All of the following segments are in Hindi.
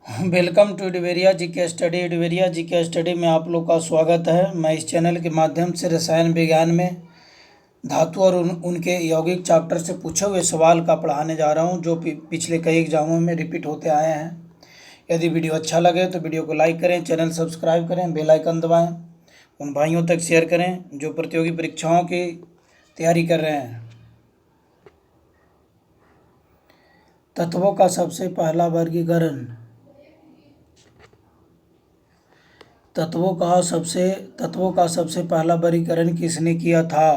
वेलकम टू डिवेरिया जी के स्टडी। डिवेरिया जी के स्टडी में आप लोग का स्वागत है। मैं इस चैनल के माध्यम से रसायन विज्ञान में धातु और उनके यौगिक चैप्टर से पूछे हुए सवाल का पढ़ाने जा रहा हूं, जो पिछले कई एग्जामों में रिपीट होते आए हैं। यदि वीडियो अच्छा लगे तो वीडियो को लाइक करें, चैनल सब्सक्राइब करें, बेल आइकन दबाएँ, उन भाइयों तक शेयर करें जो प्रतियोगी परीक्षाओं की तैयारी कर रहे हैं। तत्वों का सबसे पहला वर्गीकरण। तत्वों का सबसे पहला वर्गीकरण किसने किया था?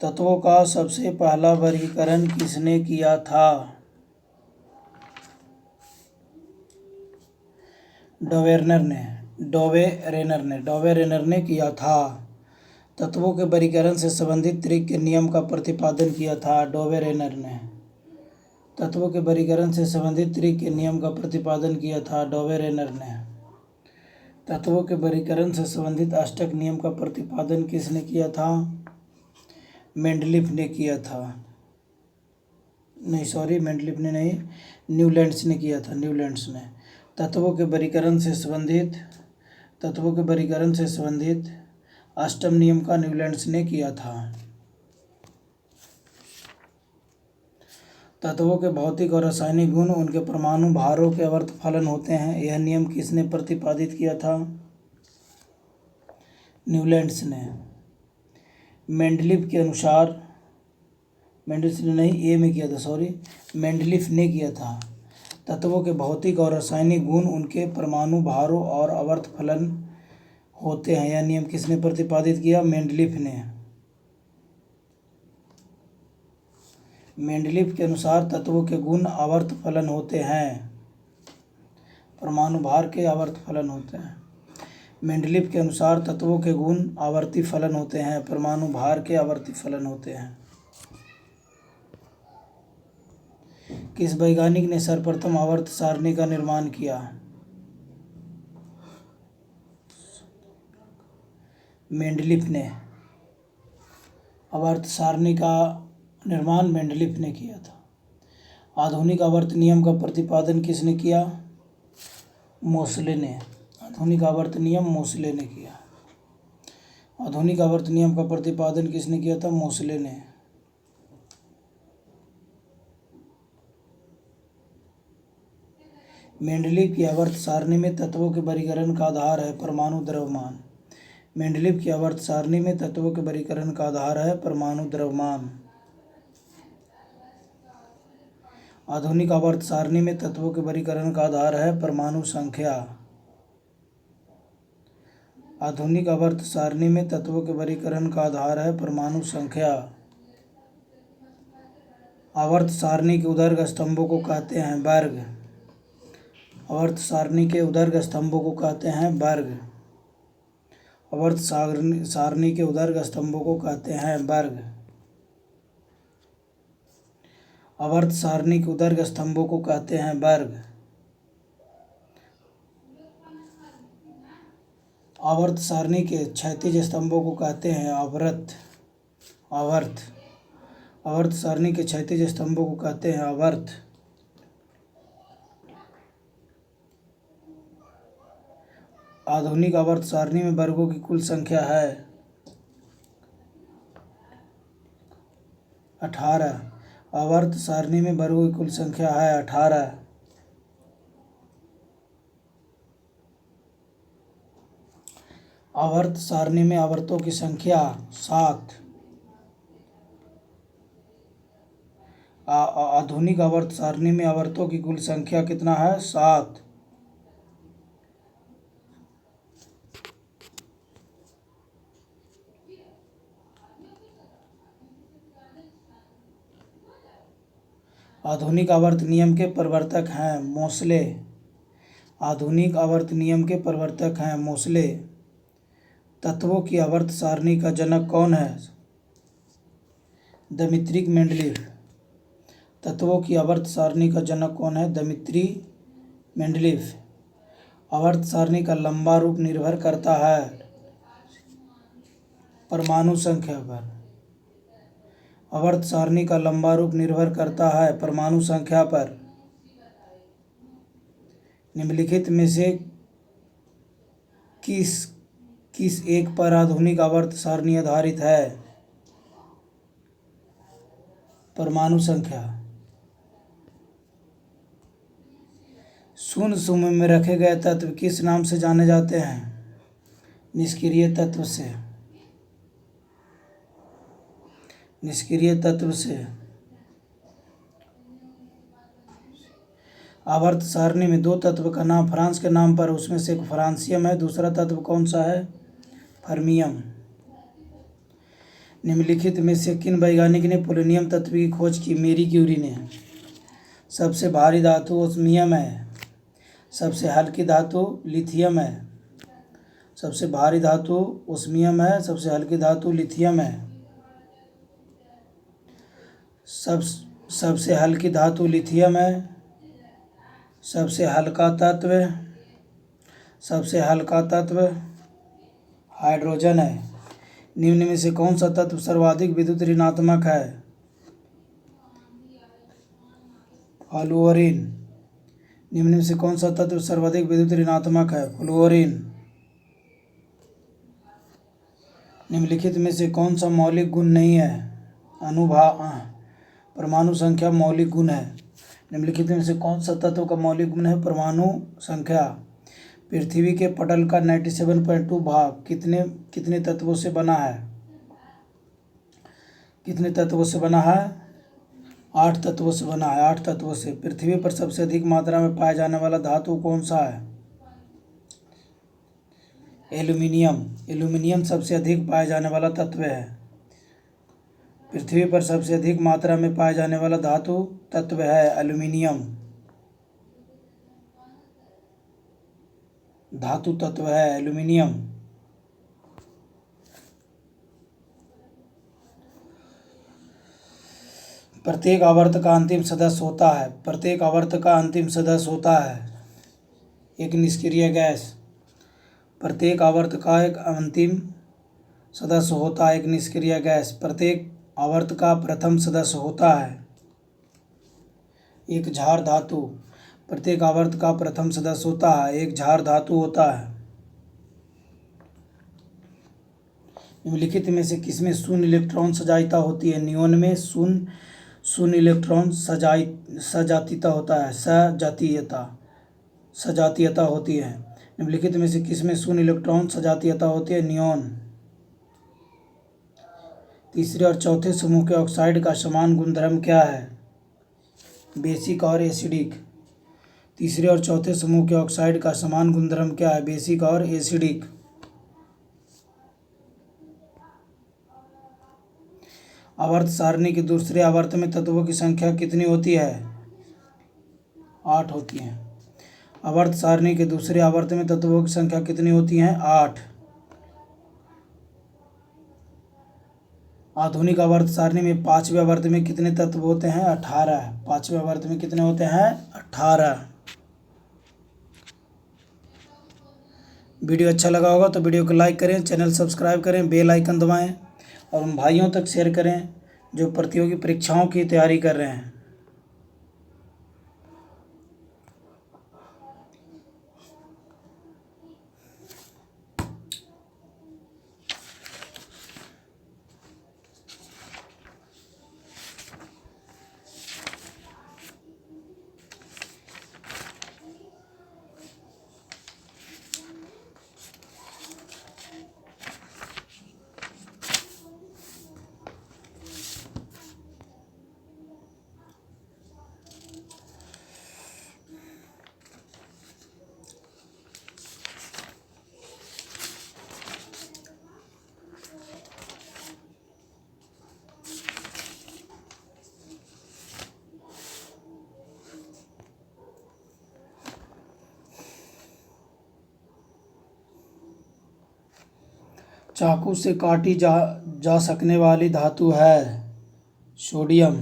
तत्वों का सबसे पहला वर्गीकरण किसने किया था? डोवेरेनर ने किया था। तत्वों के वर्गीकरण से संबंधित त्रिक के नियम का प्रतिपादन किया था डोवेरेनर ने। तत्वों के वर्गीकरण से संबंधित त्रिक के नियम का प्रतिपादन किया था डोवेरेनर ने। तत्वों के वर्गीकरण से संबंधित अष्टक नियम का प्रतिपादन किसने किया था? मेंडलीफ ने किया था। मेंडलीफ ने नहीं, न्यूलैंड्स ने किया था। न्यूलैंड्स ने तत्वों के वर्गीकरण से संबंधित अष्टम नियम का न्यूलैंड्स ने किया था। तत्वों के भौतिक और रासायनिक गुण उनके परमाणु भारों के आवर्त फलन होते हैं। यह नियम किसने प्रतिपादित किया था? न्यूलैंड्स ने। मेंडलीफ ने किया था। तत्वों के भौतिक और रासायनिक गुण उनके परमाणु भारों और आवर्त फलन होते हैं। यह नियम किसने प्रतिपादित किया? मेंडलीफ ने। मेंडलीफ के अनुसार तत्वों के गुण आवर्त फलन होते हैं, परमाणु भार के आवर्त फलन होते हैं। मेंडलीफ के अनुसार तत्वों के गुण आवर्ती फलन होते हैं, परमाणु भार के आवर्ती फलन होते हैं। किस वैज्ञानिक ने सर्वप्रथम आवर्त सारणी का निर्माण किया? मेंडलीफ ने। आवर्त सारणी का निर्माण मेंडलीफ ने किया था। आधुनिक आवर्त नियम का प्रतिपादन किसने किया? मोसले ने। आधुनिक आवर्त नियम मोसले ने किया। आधुनिक आवर्त नियम का प्रतिपादन किसने किया था? मोसले ने। मेंडलीफ की आवर्त सारणी में तत्वों के वर्गीकरण का आधार है परमाणु द्रव्यमान। मेंडलीफ की आवर्त सारणी में तत्वों के वर्गीकरण का आधार है परमाणु द्रव्यमान। आधुनिक आवर्त सारणी में तत्वों के वर्गीकरण का आधार है परमाणु संख्या। आधुनिक आवर्त सारणी में तत्वों के वर्गीकरण का आधार है परमाणु संख्या। आवर्त सारणी के उदर्ग स्तंभों को कहते हैं वर्ग। आवर्त सारणी के उदर्ग स्तंभों को कहते हैं वर्ग। आवर्त सारणी के उदर्ग स्तंभों को कहते हैं वर्ग। आवर्त सारणी के उदर्ग स्तंभों को कहते हैं वर्ग। आवर्त सारणी के क्षैतिज स्तंभों को कहते हैं आवर्त। आवर्त सारणी के क्षैतिज स्तंभों को कहते हैं आवर्त। आधुनिक आवर्त सारणी में वर्गों की कुल संख्या है 18। आवर्त सारणी में वर्गों की कुल संख्या है 18। आवर्त सारणी में आवर्तों की संख्या 7। आधुनिक आवर्त सारणी में आवर्तों की कुल संख्या कितना है? 7। आधुनिक आवर्त नियम के प्रवर्तक हैं मोसले। आधुनिक आवर्त नियम के प्रवर्तक हैं मोसले। तत्वों की आवर्त सारणी का जनक कौन है? Dmitri Mendeleev. तत्वों की आवर्त सारणी का जनक कौन है? Dmitri Mendeleev. आवर्त सारणी का लंबा रूप निर्भर करता है परमाणु संख्या पर। आवर्त सारणी का लंबा रूप निर्भर करता है परमाणु संख्या पर। निम्नलिखित में से किस किस एक पर आधुनिक आवर्त सारणी आधारित है? परमाणु संख्या। शून्य समूह में रखे गए तत्व किस नाम से जाने जाते हैं? निष्क्रिय तत्व से। निष्क्रिय तत्व से। आवर्त सारणी में दो तत्व का नाम फ्रांस के नाम पर, उसमें से एक फ्रांसियम है, दूसरा तत्व कौन सा है? फर्मियम। निम्नलिखित में से किन वैज्ञानिक ने पोलोनियम तत्व की खोज की? मेरी क्यूरी ने। सबसे भारी धातु ओस्मियम है। सबसे हल्की धातु लिथियम है। सबसे भारी धातु ओस्मियम है, सबसे हल्की धातु लिथियम है। सबसे हल्की धातु लिथियम है। सबसे हल्का तत्व हाइड्रोजन है। निम्न में से कौन सा तत्व सर्वाधिक विद्युत ऋणात्मक है? फ्लोरीन। निम्न में से कौन सा तत्व सर्वाधिक विद्युत ऋणात्मक है? फ्लोरीन। निम्नलिखित में से कौन सा मौलिक गुण नहीं है? परमाणु संख्या मौलिक गुण है। निम्नलिखित में से कौन सा तत्व का मौलिक गुण है? परमाणु संख्या। पृथ्वी के पटल का 97.2 भाग कितने तत्वों से बना है? कितने तत्वों से बना है? 8 तत्वों से बना है। 8 तत्वों से। पृथ्वी पर सबसे अधिक मात्रा में पाया जाने वाला धातु कौन सा है? एल्यूमिनियम। एल्यूमिनियम सबसे अधिक पाया जाने वाला तत्व है। पृथ्वी पर सबसे अधिक मात्रा में पाया जाने वाला धातु तत्व है एल्यूमिनियम। धातु तत्व है एल्यूमिनियम। प्रत्येक आवर्त का अंतिम सदस्य होता है। प्रत्येक आवर्त का अंतिम सदस्य होता है एक निष्क्रिय गैस। प्रत्येक आवर्त का एक अंतिम सदस्य होता है एक निष्क्रिय गैस। प्रत्येक आवर्त का प्रथम सदस्य होता है एक क्षार धातु। प्रत्येक आवर्त का प्रथम सदस्य होता है एक क्षार धातु होता है। निम्नलिखित में से किसमें शून्य इलेक्ट्रॉन सजातीयता होती है? नियोन में शून्य इलेक्ट्रॉन सजातीयता होता है। सजातीयता होती है। निम्नलिखित में से किसमें शून्य इलेक्ट्रॉन सजातीयता होती है? नियोन। तीसरे और चौथे समूह के ऑक्साइड का समान गुणधर्म क्या है? बेसिक और एसिडिक। तीसरे और चौथे समूह के ऑक्साइड का समान गुणधर्म क्या है? बेसिक और एसिडिक। आवर्त सारणी के दूसरे आवर्त में तत्वों की संख्या कितनी होती है? 8 होती है। आवर्त सारणी के दूसरे आवर्त में तत्वों की संख्या कितनी होती है? 8। आधुनिक आवर्त सारणी में पांचवें आवर्त में कितने तत्व होते हैं? 18। पांचवें आवर्त में कितने होते हैं? 18। वीडियो अच्छा लगा होगा तो वीडियो को लाइक करें, चैनल सब्सक्राइब करें, बेल आइकन दबाएं और उन भाइयों तक शेयर करें जो प्रतियोगी परीक्षाओं की तैयारी कर रहे हैं। चाकू से काटी जा सकने वाली धातु है सोडियम।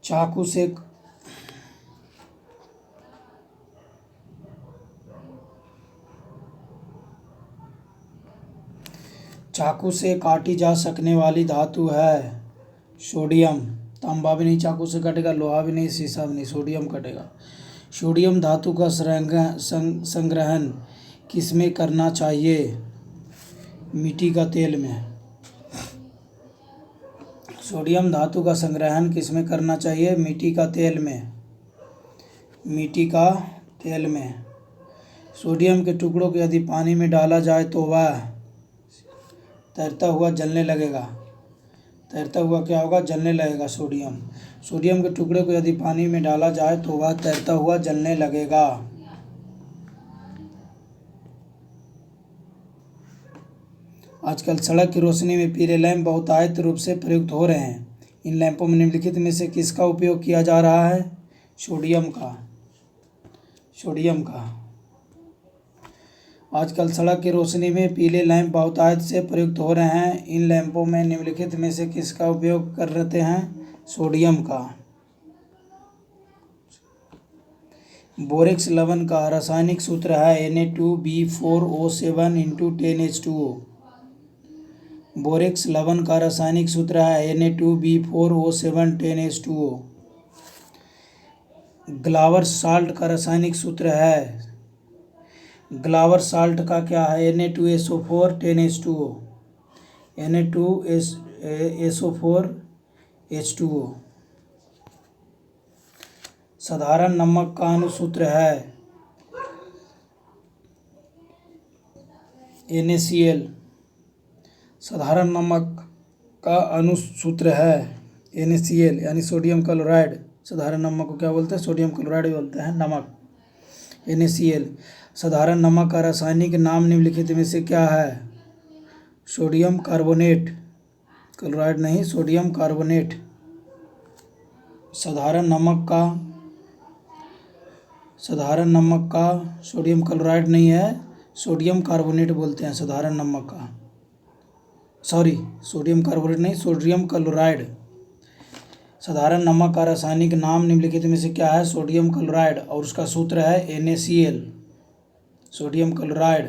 चाकू से काटी जा सकने वाली धातु है सोडियम। तांबा भी नहीं चाकू से कटेगा, लोहा भी नहीं, शीशा भी नहीं, सोडियम कटेगा। सोडियम धातु का संग्रहण किसमें करना चाहिए? मिट्टी का तेल में। सोडियम धातु का संग्रहण किसमें करना चाहिए? मिट्टी का तेल में। मिट्टी का तेल में। सोडियम के टुकड़ों को यदि पानी में डाला जाए तो वह तैरता हुआ जलने लगेगा। तैरता हुआ क्या होगा? जलने लगेगा। सोडियम के टुकड़े को यदि पानी में डाला जाए तो वह तैरता हुआ जलने लगेगा। आजकल सड़क की रोशनी में पीले लैंप बहुतायत रूप से प्रयुक्त हो रहे हैं। इन लैंपों में निम्नलिखित में से किसका उपयोग किया जा रहा है? सोडियम का। आजकल सड़क की रोशनी में पीले लैंप बहुतायत से प्रयुक्त हो रहे हैं। इन लैंपों में निम्नलिखित में से किसका उपयोग कर रहे हैं? सोडियम का। बोरेक्स लवण का रासायनिक सूत्र है Na2B4O7 × 10H2O। बोरेक्स लवण का रासायनिक सूत्र है Na2B4O7 10H2O। ग्लावर साल्ट का रासायनिक सूत्र है, ग्लावर साल्ट का क्या है? Na2SO4 10H2O। Na2SO4 H2O। साधारण नमक का अनुसूत्र है NaCl। साधारण नमक का अनुसूत्र है NaCl यानी सोडियम क्लोराइड। साधारण नमक को क्या बोलते हैं? सोडियम क्लोराइड बोलते हैं नमक, NaCl। साधारण नमक का रासायनिक नाम निम्नलिखित में से क्या है? Sodium carbonate. क्लोराइड नहीं, सोडियम कार्बोनेट। साधारण नमक का सोडियम क्लोराइड नहीं है, सोडियम कार्बोनेट बोलते हैं साधारण नमक का। सोडियम कार्बोनेट नहीं, सोडियम क्लोराइड। साधारण नमक का रासायनिक नाम निम्नलिखित में से क्या है? सोडियम क्लोराइड, और उसका सूत्र है NaCl, सोडियम क्लोराइड।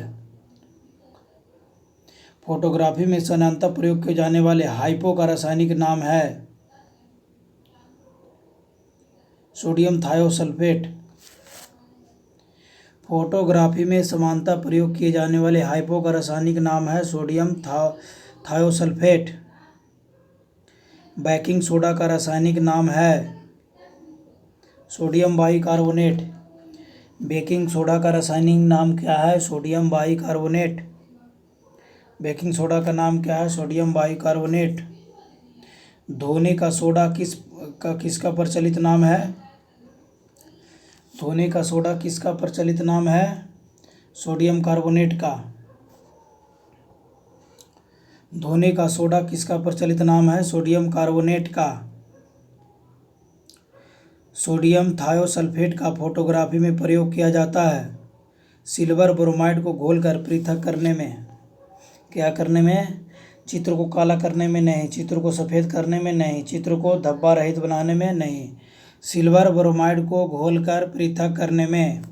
फोटोग्राफी में सामान्यतः प्रयोग किए जाने वाले हाइपो का रासायनिक नाम है सोडियम थायोसल्फेट। फोटोग्राफी में सामान्यतः प्रयोग किए जाने वाले हाइपो का रासायनिक नाम है सोडियम थायोसल्फेट। बेकिंग सोडा का रासायनिक नाम है सोडियम बाइकार्बोनेट। बेकिंग सोडा का रासायनिक नाम क्या है? Sodium bicarbonate. बेकिंग सोडा का नाम क्या है? Sodium bicarbonate. धोने का सोडा किसका प्रचलित नाम है? धोने का सोडा किसका प्रचलित नाम है? सोडियम कार्बोनेट का। धोने का सोडा किसका प्रचलित नाम है? सोडियम कार्बोनेट का। सोडियम थायोसल्फेट का फोटोग्राफी में प्रयोग किया जाता है सिल्वर ब्रोमाइड को घोलकर पृथक करने में। क्या करने में? चित्र को काला करने में नहीं, चित्र को सफ़ेद करने में नहीं, चित्र को धब्बा रहित बनाने में नहीं, सिल्वर ब्रोमाइड को घोलकर पृथक करने में।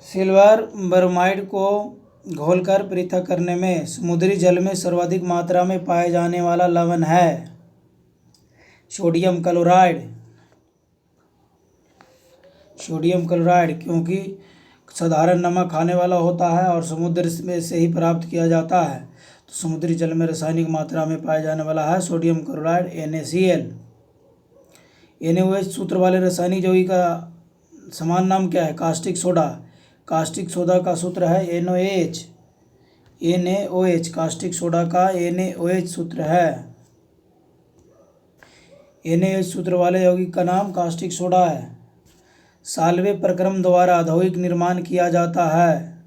सिल्वर ब्रोमाइड को घोलकर पृथक करने में। समुद्री जल में सर्वाधिक मात्रा में पाए जाने वाला लवण है सोडियम क्लोराइड। सोडियम क्लोराइड क्योंकि साधारण नमक खाने वाला होता है और समुद्र में से ही प्राप्त किया जाता है, तो समुद्री जल में रासायनिक मात्रा में पाया जाने वाला है सोडियम क्लोराइड NaCl। NaOH सूत्र वाले रासायनिक यौगिक का समान नाम क्या है? Caustic soda. कास्टिक सोडा का सूत्र है NaOH। कास्टिक सोडा का NaOH सूत्र है। NaOH सूत्र वाले यौगिक का नाम कास्टिक सोडा है। साल्वे प्रक्रम द्वारा औद्योगिक निर्माण किया जाता है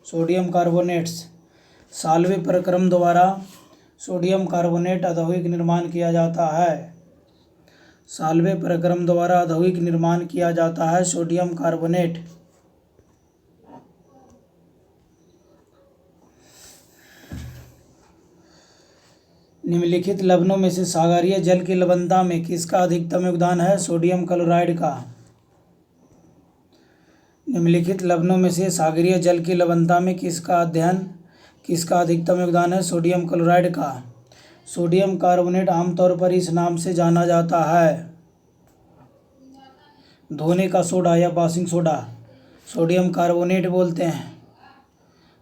सोडियम कार्बोनेट्स। साल्वे प्रक्रम द्वारा सोडियम कार्बोनेट औद्योगिक निर्माण किया जाता है। साल्वे प्रक्रम द्वारा औद्योगिक निर्माण किया जाता है सोडियम कार्बोनेट। निम्नलिखित लवणों में से सागरीय जल की लवणता में किसका अधिकतम योगदान है? सोडियम क्लोराइड का। निम्नलिखित लवणों में से सागरीय जल की लवणता में किसका अधिकतम योगदान है? सोडियम क्लोराइड का। सोडियम कार्बोनेट आमतौर पर इस नाम से जाना जाता है धोने का सोडा या वॉशिंग सोडा सोडियम कार्बोनेट बोलते हैं।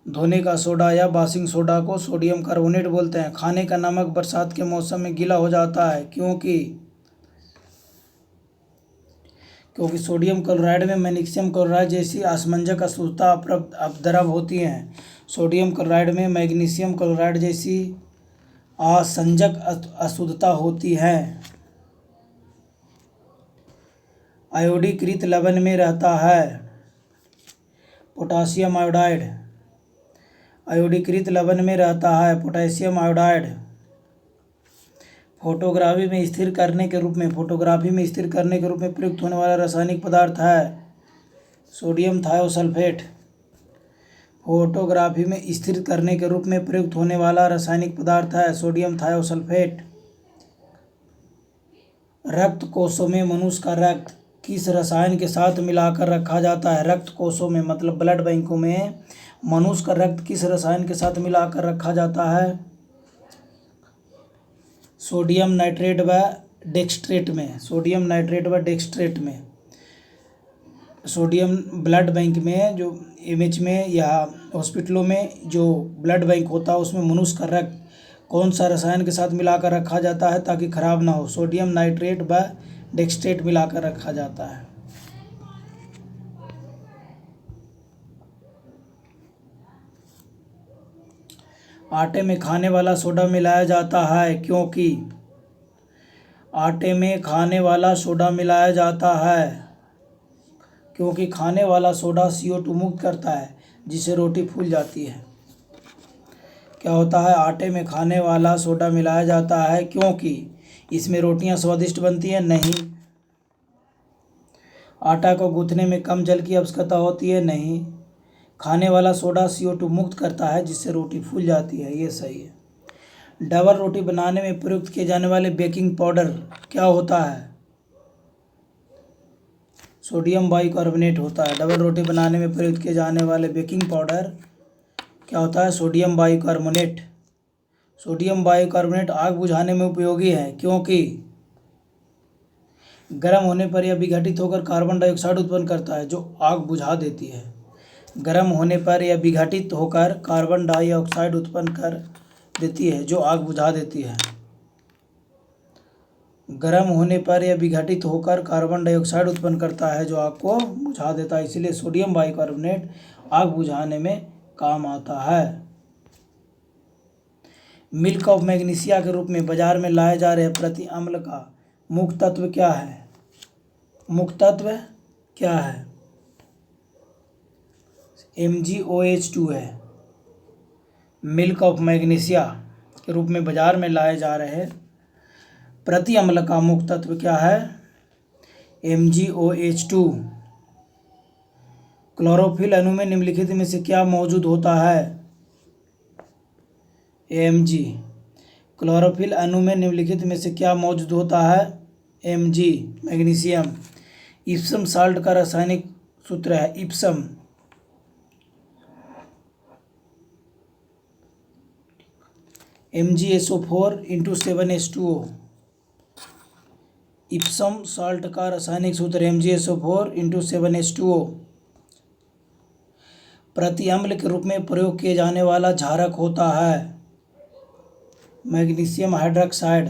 धोने का सोडा या वॉशिंग सोडा को सोडियम कार्बोनेट बोलते हैं। खाने का नमक बरसात के मौसम में गीला हो जाता है क्योंकि सोडियम क्लोराइड में मैग्नीशियम क्लोराइड जैसी असमंजक अशुद्धता अपद्रव होती हैं। सोडियम क्लोराइड में मैग्नीशियम क्लोराइड जैसी असंजक अशुद्धता होती है। आयोडीकृत लवण में रहता है पोटासियम आयोडाइड। आयोडीकृत लवण में रहता है पोटेशियम आयोडाइड। फोटोग्राफी में स्थिर करने के रूप में प्रयुक्त होने वाला रासायनिक पदार्थ है सोडियम थायोसल्फेट। फोटोग्राफी में स्थिर करने के रूप में प्रयुक्त होने वाला रासायनिक पदार्थ है सोडियम थायोसल्फेट। रक्त कोशों में मनुष्य का रक्त किस रसायन के साथ मिलाकर रखा जाता है? रक्त कोशों में मतलब ब्लड बैंकों में मनुष्य का रक्त किस रसायन के साथ मिलाकर रखा जाता है? सोडियम नाइट्रेट व डेक्सट्रेट में। सोडियम नाइट्रेट व डेक्सट्रेट में। सोडियम ब्लड बैंक में जो इमेज में या हॉस्पिटलों में जो ब्लड बैंक होता है उसमें मनुष्य का रक्त कौन सा रसायन के साथ मिलाकर रखा जाता है ताकि खराब ना हो? सोडियम नाइट्रेट व डेक्सट्रेट मिलाकर रखा जाता है। आटे में खाने वाला सोडा मिलाया जाता है क्योंकि आटे में खाने वाला सोडा मिलाया जाता है क्योंकि खाने वाला सोडा CO2 मुक्त करता है जिससे रोटी फूल जाती है। क्या होता है? आटे में खाने वाला सोडा मिलाया जाता है क्योंकि इसमें रोटियां स्वादिष्ट बनती हैं। नहीं। आटा को गूंथने में कम जल की आवश्यकता होती है। नहीं। खाने वाला सोडा CO2 मुक्त करता है जिससे रोटी फूल जाती है। ये सही है। डबल रोटी बनाने में प्रयुक्त किए जाने वाले बेकिंग पाउडर क्या होता है? सोडियम बाइकार्बोनेट होता है। डबल रोटी बनाने में प्रयुक्त किए जाने वाले बेकिंग पाउडर क्या होता है? Sodium bicarbonate. सोडियम बाइकार्बोनेट आग बुझाने में उपयोगी है क्योंकि गर्म होने पर यह विघटित होकर कार्बन डाइऑक्साइड उत्पन्न करता है जो आग बुझा देती है। गर्म होने पर यह विघटित होकर कार्बन डाइऑक्साइड उत्पन्न कर देती है जो आग बुझा देती है। गर्म होने पर यह विघटित होकर कार्बन डाइऑक्साइड उत्पन्न करता है जो आग को बुझा देता है। इसलिए सोडियम बाइकार्बोनेट आग बुझाने में काम आता है। मिल्क ऑफ मैग्नीशिया के रूप में बाजार में लाए जा रहे प्रति अम्ल का मुख्य तत्व क्या है? मुख्य तत्व क्या है? MgOH2 है। मिल्क ऑफ मैग्नीशिया के रूप में बाजार में लाए जा रहे प्रति अम्ल का मुख्य तत्व क्या है? MgOH2। क्लोरोफिल अणु में निम्नलिखित में से क्या मौजूद होता है? Mg। क्लोरोफिल अणु में निम्नलिखित में से क्या मौजूद होता है? Mg magnesium. इप्सम साल्ट का रासायनिक सूत्र है Epson. MgSO4 × 7H2O। Epson salt का रासायनिक सूत्र MgSO4 × 7H2O। प्रति अम्ल के रूप में प्रयोग किए जाने वाला क्षारक होता है मैग्नीशियम हाइड्रॉक्साइड।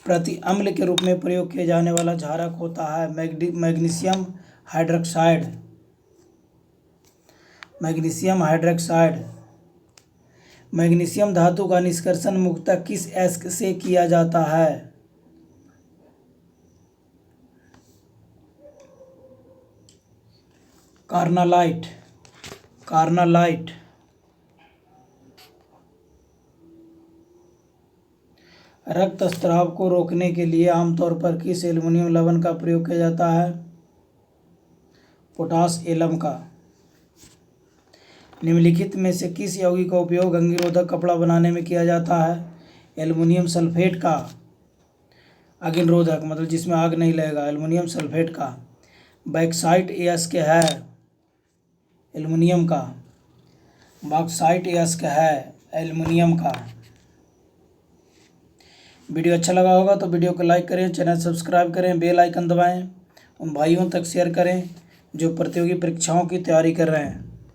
प्रति अम्ल के रूप में प्रयोग किए जाने वाला क्षारक होता है magnesium hydroxide. Magnesium hydroxide. Magnesium धातु का निष्कर्षण मुख्यतः किस अयस्क से किया जाता है? कार्नालाइट। कार्नालाइट। रक्तस्राव को रोकने के लिए आमतौर पर किस एल्युमिनियम लवण का प्रयोग किया जाता है? पोटाश एलम का। निम्नलिखित में से किस यौगिक का उपयोग अग्निरोधक कपड़ा बनाने में किया जाता है? एल्युमिनियम सल्फेट का। अग्निरोधक मतलब जिसमें आग नहीं लगेगा, एल्युमिनियम सल्फेट का। बॉक्साइट अयस्क है एल्युमिनियम का। बॉक्साइट अयस्क है एल्युमिनियम का। वीडियो अच्छा लगा होगा तो वीडियो को लाइक करें, चैनल सब्सक्राइब करें, बेल आइकन दबाएं उन भाइयों तक शेयर करें जो प्रतियोगी परीक्षाओं की तैयारी कर रहे हैं।